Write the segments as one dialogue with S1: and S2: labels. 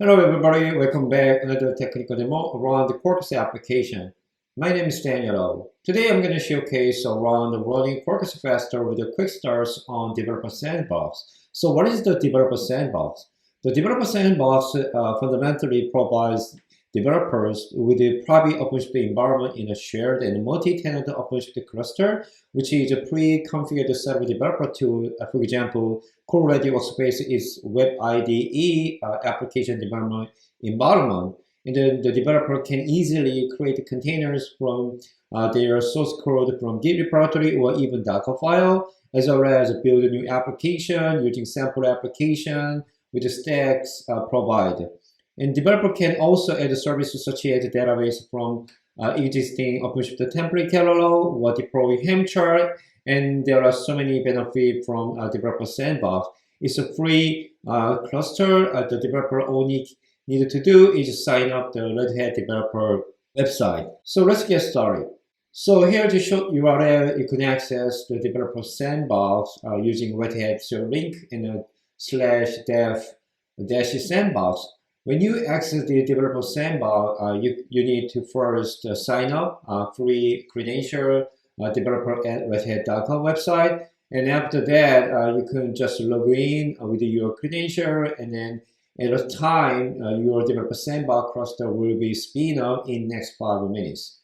S1: Hello everybody, welcome back. Another technical demo around the Quarkus application. My name is Daniel. Today I'm going to showcase around running Quarkus faster with the Quickstarts on Developer Sandbox. So what is the Developer Sandbox? The Developer Sandbox fundamentally provides developers with a private OpenShift environment in a shared and multi-tenant OpenShift cluster, which is a pre-configured server developer tool. For example, Core-Ready Workspace is Web IDE application development environment. And then the developer can easily create containers from their source code from Git repository or even Docker file, as well as build a new application using sample application with the stacks provided. And developer can also add services such as database from existing OpenShift template catalog or deploy Helm chart. And there are so many benefits from Developer Sandbox. It's a free cluster. The developer only needed to do is sign up the Red Hat developer website. So let's get started. So here's the short URL. You can access the Developer Sandbox using Red Hat's link in /dev-sandbox. When you access the Developer Sandbox, you need to first sign up, free credential, developer at redhat.com website. And after that, you can just log in with your credential, and then at a time, your Developer Sandbox cluster will be spin up in next 5 minutes.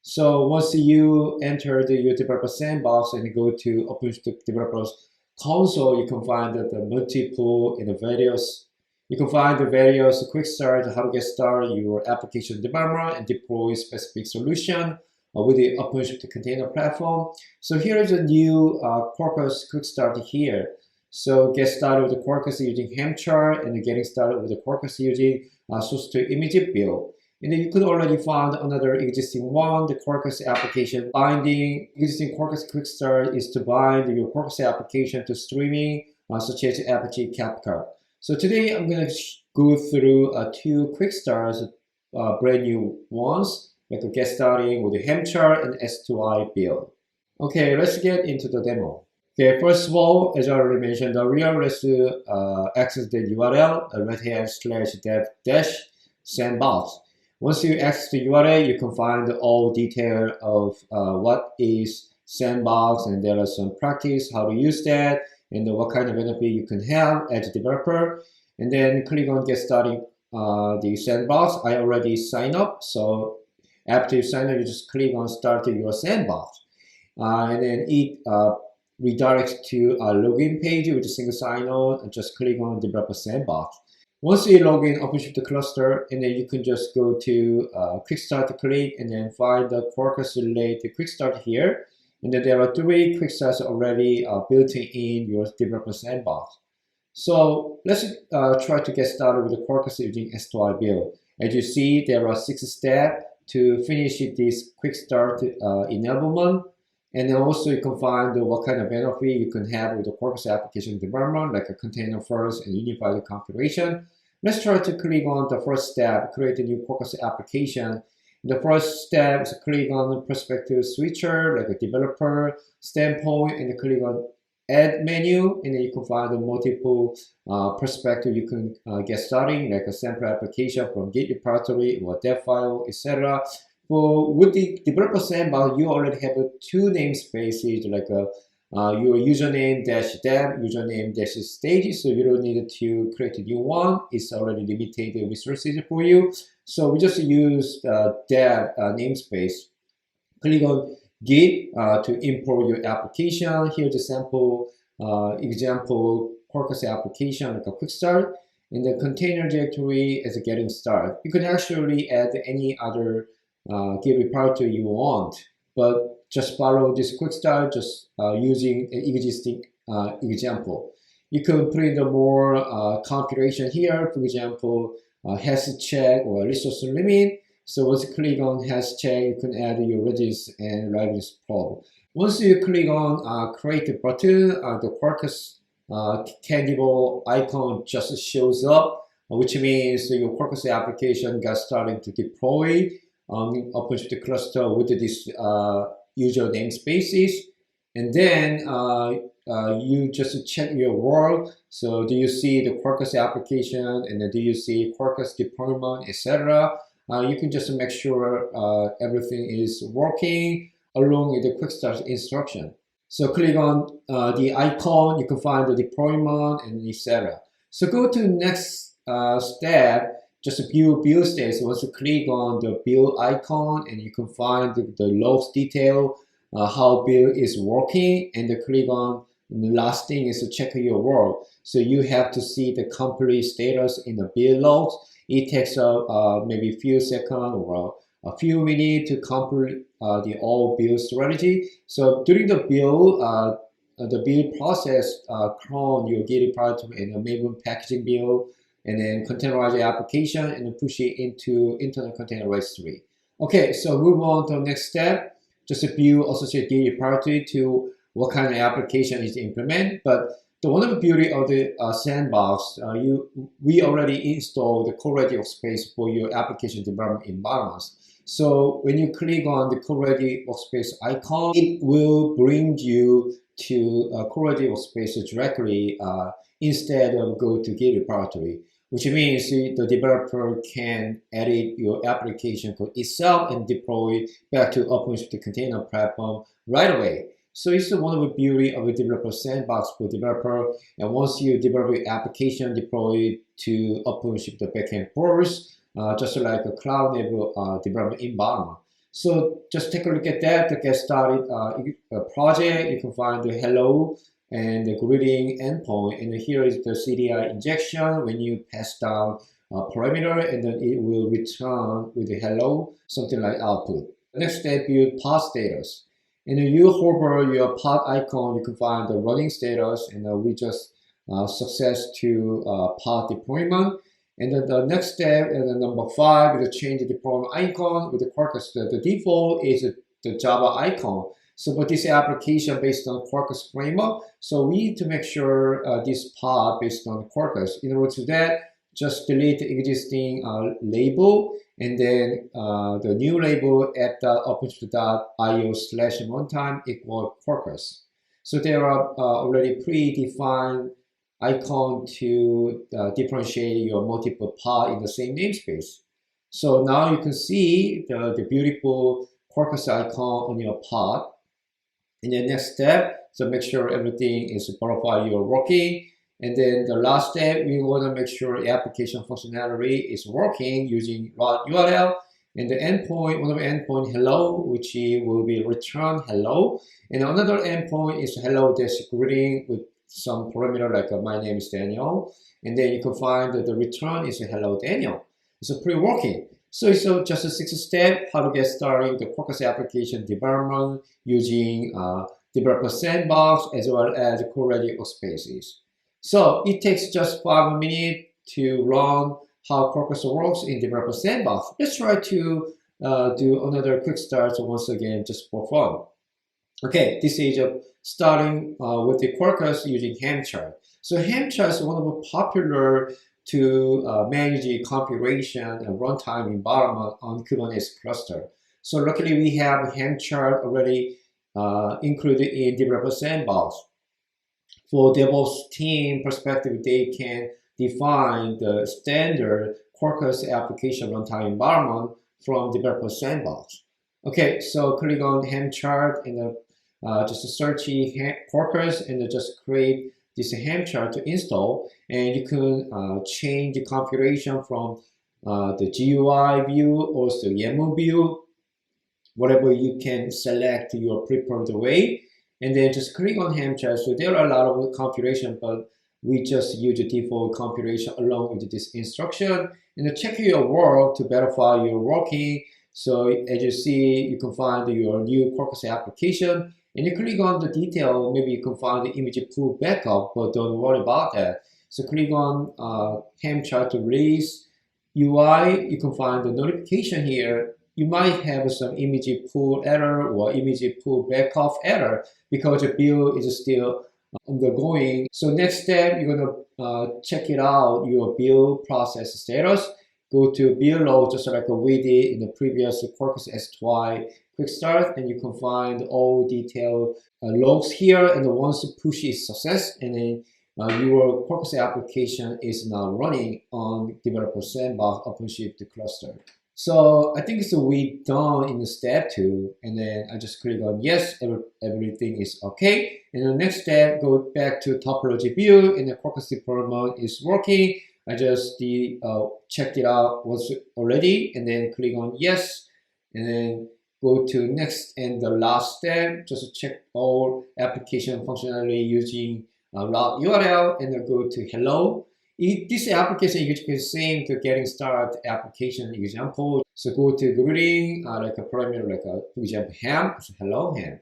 S1: So once you enter your Developer Sandbox and go to OpenShift Developers console, you can find the multiple and the various. You can find the various quick start, how to get started your application development and deploy specific solution with the OpenShift container platform. So here is a new Quarkus quick start here. So get started with the Quarkus using Helm chart and getting started with the Quarkus using source to image build. And then you could already find another existing one, the Quarkus application binding. Existing Quarkus quick start is to bind your Quarkus application to streaming such as Apache Kafka. So today I'm going to go through 2 quick starts, brand new ones, like get starting with the Helm chart and S2I build. Okay, let's get into the demo. Okay, first of all, as I already mentioned earlier, let's access the URL, redhat/dev-sandbox. Once you access the URL, you can find all detail of what is Sandbox, and there are some practice, how to use that, and what kind of benefit you can have as a developer. And then click on get started the Sandbox. I already signed up, so after you sign up, you just click on start your Sandbox. And then it redirects to a login page with a single sign-on, and just click on Developer Sandbox. Once you log in OpenShift cluster, and then you can just go to Quickstart click, and then find the Quarkus related Quickstart here. And then there are 3 Quickstarts already built in your Developer Sandbox. So let's try to get started with the Quarkus using S2I build. As you see, there are 6 steps to finish this Quickstart enablement. And then also you can find what kind of benefit you can have with the Quarkus application development, like a container first and unified configuration. Let's try to click on the first step, create a new Quarkus application. The first step is click on the perspective switcher, like a developer standpoint, and click on add menu, and then you can find the multiple perspective you can get started, like a sample application from Git repository or dev file, etc. With the Developer Sandbox, you already have 2 namespaces, like your username -dev, username -stage, so you don't need to create a new one. It's already limited resources for you. So we just use dev namespace. Click on Git to import your application. Here's a sample example Quarkus application, like a Quickstart. In the container directory as a getting started. You can actually add any other Git repository you want, but just follow this Quickstart, just using an existing example. You can put in the more configuration here, for example, hash check or resource limit. So once you click on hash check, you can add your Redis and libraries probe. Once you click on create button, the Quarkus candyable icon just shows up, which means your Quarkus application got started to deploy OpenShift cluster with this user namespaces. And then you just check your world. So do you see the Quarkus application, and then do you see Quarkus deployment, etc.? You can just make sure everything is working along with the Quickstart instruction. So click on the icon, you can find the deployment and etc. So go to next step, just view build state. So once you click on the build icon, and you can find the logs detail, how build is working, and then click on the last thing is to check your world. So you have to see the complete status in the build logs. It takes maybe a few seconds or a few minutes to complete the all build strategy. So during the build process, clone your Git repository and a Maven packaging build, and then containerize the application and then push it into internal container registry. Okay, so move on to the next step. Just build associate Git repository to what kind of application is implemented. But the one of the beauty of the sandbox, we already installed the code-ready workspace for your application development environments. So when you click on the code-ready workspace icon, it will bring you to code-ready workspace directly instead of go to Git repository, which means the developer can edit your application code itself and deploy back to OpenShift container platform right away. So it's one of the beauty of a developer sandbox for developer. And once you develop your application, deploy to OpenShift the backend first, just like a cloud native development environment. So just take a look at that to get started. Project, you can find the hello and the greeting endpoint, and here is the CDI injection. When you pass down a parameter, and then it will return with the hello, something like output. The next step, build pod status. And then you hover your pod icon, you can find the running status, and we just success to pod deployment. And then the next step, and then number 5 is to change the deployment icon with the Quarkus. The default is the Java icon. So but this application based on Quarkus framework, so we need to make sure this pod based on Quarkus. In order to that, just delete the existing label, and then the new label at OpenShift.io/runtime equal Quarkus. So there are already predefined icon to differentiate your multiple pod in the same namespace. So now you can see the beautiful Quarkus icon on your pod. In the next step, so make sure everything is verified you're working. And then the last step, we want to make sure the application functionality is working using route URL. And the endpoint, one of the endpoint hello, which will be return hello. And another endpoint is hello greeting with some parameter like my name is Daniel. And then you can find that the return is hello Daniel. It's pre-working. So it's just a 6 step how to get started the Quarkus application development using Developer Sandbox as well as code-ready workspaces. So it takes just 5 minutes to learn how Quarkus works in Developer Sandbox. Let's try to do another quick start once again just for fun. Okay, this is starting with the Quarkus using Helm chart. So Helm chart is one of the popular to manage the configuration and runtime environment on Kubernetes cluster. So luckily we have Helm chart already included in Developer Sandbox. For DevOps team perspective, they can define the standard Quarkus application runtime environment from Developer Sandbox. Okay, so click on Helm chart and just search Quarkus and just create this Helm chart to install, and you can change the configuration from the GUI view or the YAML view, whatever you can select your preferred way, and then just click on Helm chart. So there are a lot of configuration, but we just use the default configuration along with this instruction, and then check your world to verify you're working. So as you see, you can find your new Quarkus application. And you click on the detail, maybe you can find the image pool backup, but don't worry about that. So click on Helm chart to release UI. You can find the notification here. You might have some image pool error or image pool backup error because the build is still undergoing. So next step, you're gonna check it out, your build process status. go to below, just like we did in the previous Quarkus SY Quickstart, and you can find all detailed logs here. And once the push is success, and then your Quarkus application is now running on Developer Sandbox OpenShift cluster. So I think we done in the step 2, and then I just click on yes, everything is okay. And the next step, go back to topology view, and the Quarkus deployment is working. I just checked it out was already, and then click on yes, and then go to next and the last step, just check all application functionality using route URL, and then go to hello. This application is the same to getting started application example. So go to greeting, like a parameter, like a, for example, ham, so hello ham.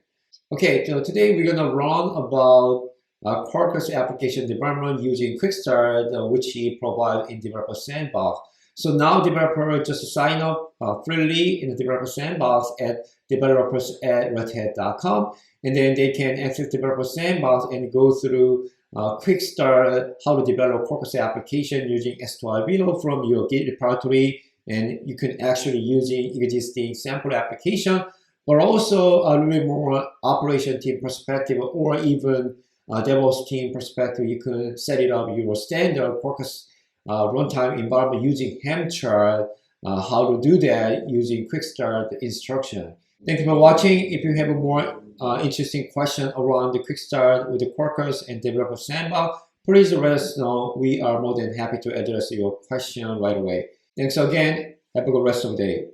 S1: Okay, so today we're gonna run about Quarkus application development using Quickstart, which he provides in Developer Sandbox. So now developer just sign up freely in the Developer Sandbox at developers@redhat.com, and then they can access Developer Sandbox and go through Quickstart, how to develop Quarkus application using S2I video from your Git repository, and you can actually using existing sample application, but also a little bit more operation team perspective, or even DevOps team perspective. You can set it up your standard Quarkus runtime environment using Helm chart, how to do that using Quickstart instruction. Thank you for watching. If you have a more interesting question around the Quickstart with the Quarkus and Developer Sandbox, please let us know. We are more than happy to address your question right away. Thanks again. Have a good rest of the day.